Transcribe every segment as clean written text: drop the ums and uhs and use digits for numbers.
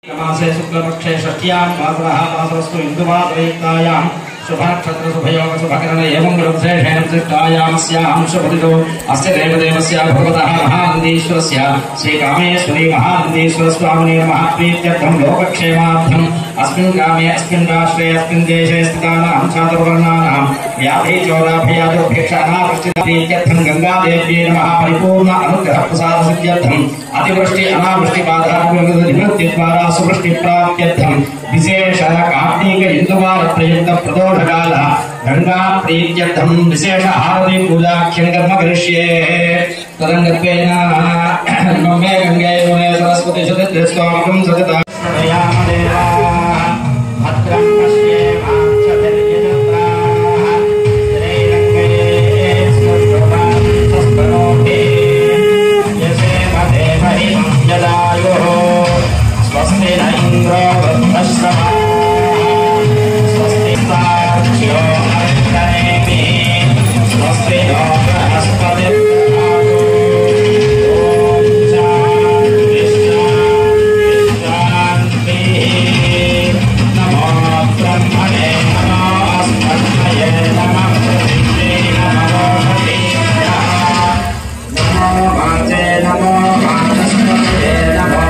मासे शुक्लपक्षे षष्ट्यां वासरः वासरस्तु इन्दुवातयुक्तायां शुभनक्षत्र शुभयोग शुभकरण एवं ग्रन्थेषेण विशिष्टायामस्यां शुभदितो अस्य देवदेवस्य भगवतः महानन्दीश्वरस्य श्रीकामेश्वरी महानन्दीश्वरस्वामिने नमः प्रीत्यर्थं लोकक्षेमार्थम् अस्मिन् ग्रामे अस्मिन् राष्ट्रे अस्मिन् देशे स्थितानां चातुर्वर्णानां व्याधिचोराभयादोपेक्षानावृष्टिप्रीत्यर्थं गङ्गादेव्यै नमः परिपूर्ण अनुग्रहप्रसादसिद्ध्यर्थम् अतिवृष्टि अनावृष्टिबाधानिवृत्तिद्वारा सुवृष्टिप्राप्त्यर्थं विशेष कार्तिक इंदुवार प्रयुक्त प्रदोषकाल गंगा प्रीत्यर्थं विशेष आरती पूजाख्यं कर्म करिष्ये तदंगत्वेन नमे गंगे यमुने सरस्वती सतिस्वामकं सतता यामदेवा भद्रं पश्येमां चतुर्यजत्राः श्रीरङ्गे स्वस्वभां स्वस्तनोति यसेम देवहिं जलायुः स्वस्ति न इन्द्रो वृद्धश्रवा स्वस्ति साक्ष्यो अन्तरेति स्वस्ति नो बृहस्पतिर्दधातु नमो ब्रह्मणे नमो अस्मद्भये नमः प्रतिष्ठे नमो नमो वाचे नमो वाचस्पतये नमो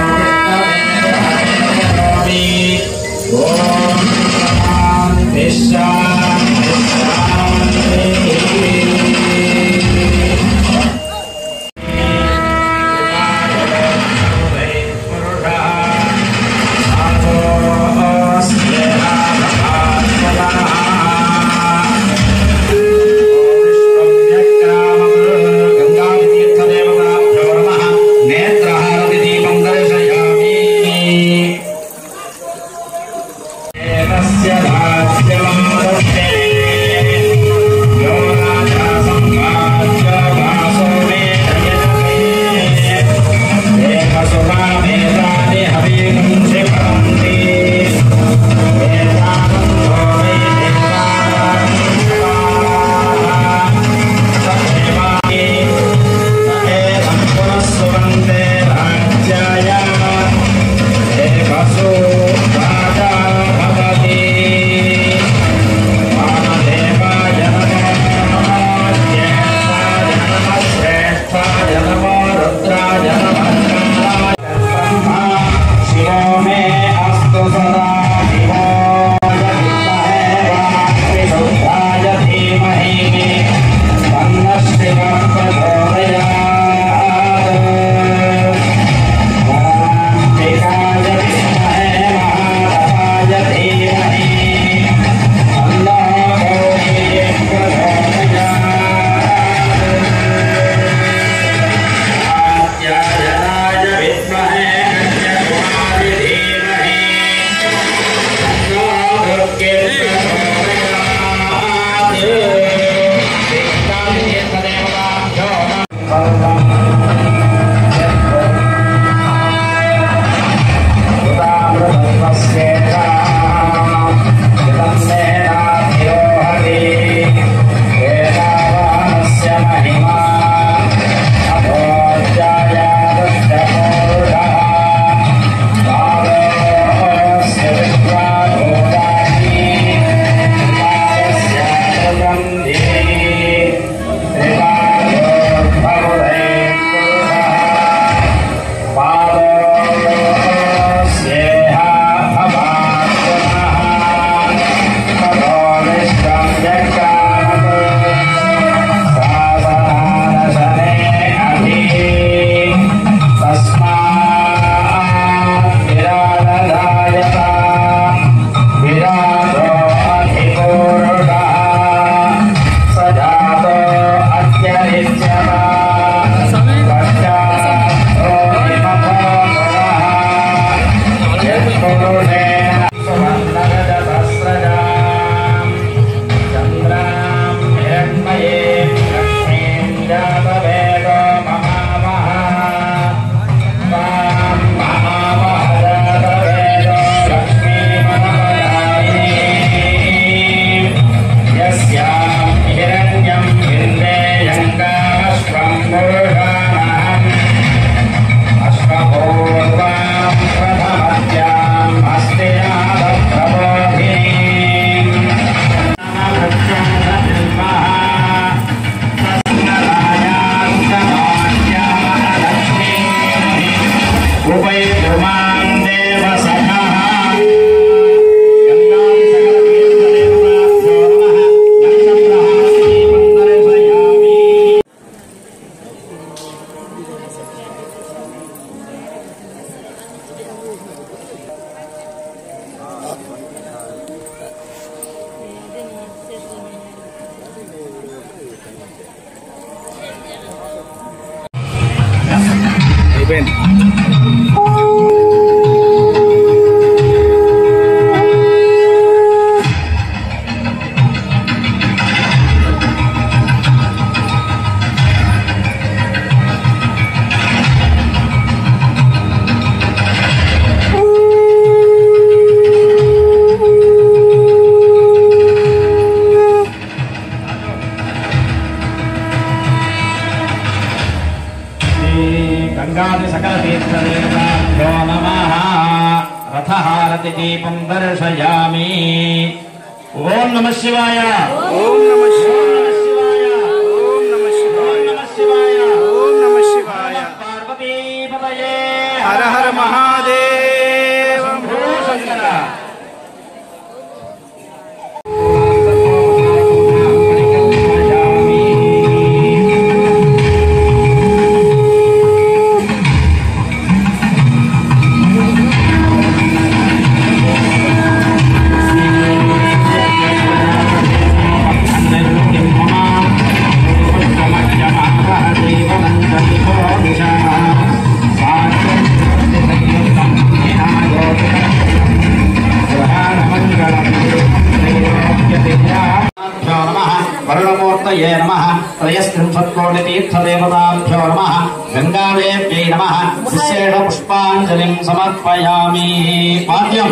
Ashwabodvam Pradhamatya హారతి దీపం దర్శయామి. ఓం నమః శివాయ. ఓం నమః శివాయ. ఓం నమః శివాయ. ఓం నమః శివాయ. పార్వతీపతయే హర హర మహాదేవ. శంకర. వరుణమూర్తయే నమః. త్రయస్త్రింశత్కోటితీర్థదేవతాభ్యో నమః. గంగాదేవ్యై నమః. విశేష పుష్పాంజలిం సమర్పయామి. పాద్యం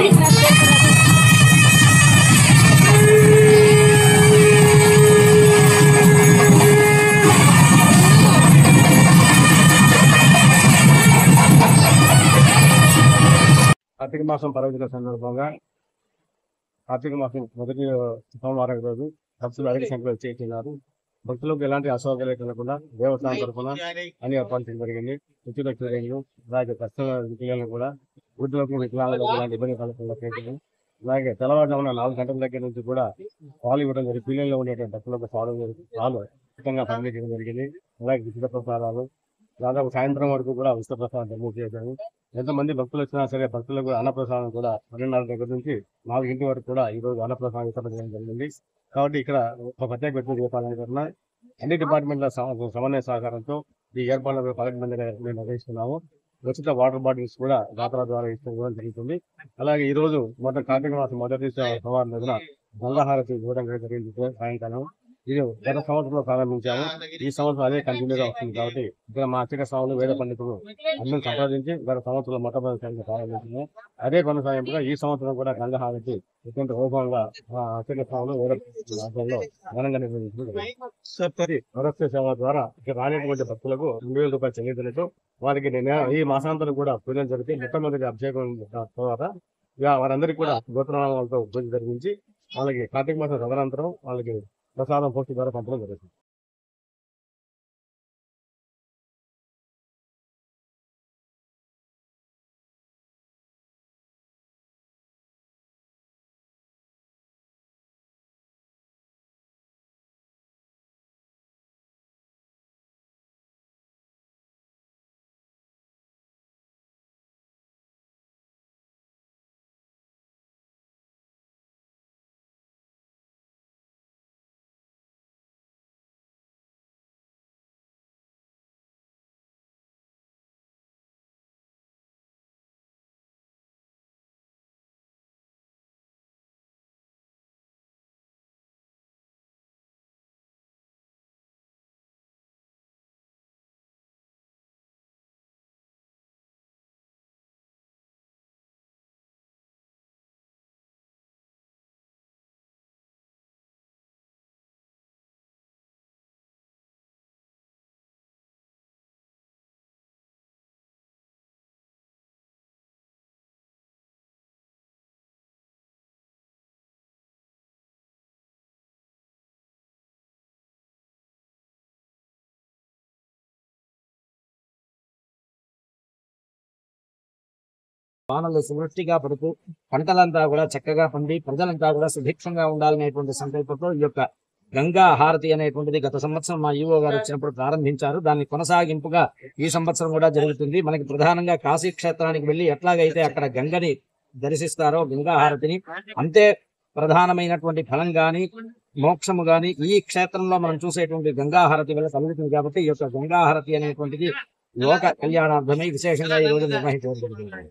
కార్తీక మాసం పర్వదిన సందర్భంగా కార్తీక మాసం మొదటి సోమవారం రోజు భక్తులు అధిక సంఖ్యలో చేస్తున్నారు. భక్తులకు ఎలాంటి అసౌకర్యాలు కలగకుండా దేవస్థానం తరఫున అన్ని ఏర్పాటు చేయడం జరిగింది. ఉచిత అలాగే కష్టం కూడా వృద్ధులకు వికలాంగులకు ఇలాంటి ఇబ్బంది కలగకుండా చేసింది. అలాగే తెల్లవారుజామున 4 గంటల దగ్గర నుంచి కూడా పాలు ఇవ్వడం జరిగింది. పిల్లల్లో ఉండేటువంటి భక్తులకు పాలు ఉచితంగా పంపిణీ చేయడం జరిగింది. అలాగే ఉచిత ప్రసాదాలు దాదాపు సాయంత్రం వరకు కూడా ఉచిత ప్రసాదం పంపిణీ చేశారు. ఎంతమంది భక్తులు వచ్చినా సరే భక్తులకు అన్నప్రసాదం కూడా 12:30 దగ్గర నుంచి 4 వరకు కూడా ఈ రోజు అన్నప్రసాదం వితరణ చేయడం జరిగింది. కాబట్టి ఇక్కడ ఒక ప్రత్యేక వ్యక్తులు చెప్పాలనుకుంటున్నా అన్ని డిపార్ట్మెంట్ల సమన్వయ సహకారంతో ఈ ఏర్పాట్లను పగటిమందిగా మేము నిర్వహిస్తున్నాము. ఉచిత వాటర్ బాటిల్స్ కూడా దాతల ద్వారా ఇవ్వడం జరుగుతుంది. అలాగే ఈ రోజు మొదటి కార్తీక మాసం మొదటి సోమవారం రోజున గంగాహారతి ఇవ్వడం జరిగింది సాయంకాలం. ఇది గత సంవత్సరంలో ప్రారంభించాము. ఈ సంవత్సరం అదే కంటిన్యూగా వస్తుంది. కాబట్టి ఇక్కడ మా అర్చక స్వాములు వేద పండితులు అందరూ సంప్రదించి గత సంవత్సరంలో మొట్టమొదటిసారిగా ప్రారంభించాము. అదే కొనసాగింపుగా ఈ సంవత్సరం కూడా గంగాహారతి అత్యంత వైభవంగా మా అర్చక స్వాములు వేద ఆధ్వర్యంలో ఘనంగా నిర్వహించారు. నరస్య సేవ ద్వారా ఇక్కడ రానిటువంటి భక్తులకు 2,000 రూపాయలు చెల్లించినట్టు వారికి ఈ మాసాంతరం కూడా పూజలు జరిపి మొట్టమొదటి అభిషేకం తర్వాత వారందరికీ కూడా గోత్రనామాలతో పూజ జరిగించి వాళ్ళకి కార్తీక మాసం తదనంతరం వాళ్ళకి ప్రసాదం పోస్ట్ ద్వారా పంపడం జరుగుతుంది. వానలు సమృష్టిగా పడుతూ పంటలంతా కూడా చక్కగా పండి ప్రజలంతా కూడా సుభిక్షంగా ఉండాలనేటువంటి సంకల్పంతో ఈ యొక్క గంగా హారతి అనేటువంటిది గత సంవత్సరం మా ఈవో గారు వచ్చినప్పుడు ప్రారంభించారు. దాన్ని కొనసాగింపుగా ఈ సంవత్సరం కూడా జరుగుతుంది. మనకి ప్రధానంగా కాశీ క్షేత్రానికి వెళ్ళి ఎట్లాగైతే అక్కడ గంగని దర్శిస్తారో గంగా హారతిని అంతే ప్రధానమైనటువంటి ఫలం గాని మోక్షము గాని ఈ క్షేత్రంలో మనం చూసేటువంటి గంగా హారతి వల్ల కలుగుతుంది. కాబట్టి ఈ యొక్క గంగా హారతి అనేటువంటిది లోక కళ్యాణార్థమై విశేషంగా ఈ రోజు నిర్వహించబడుతుంది.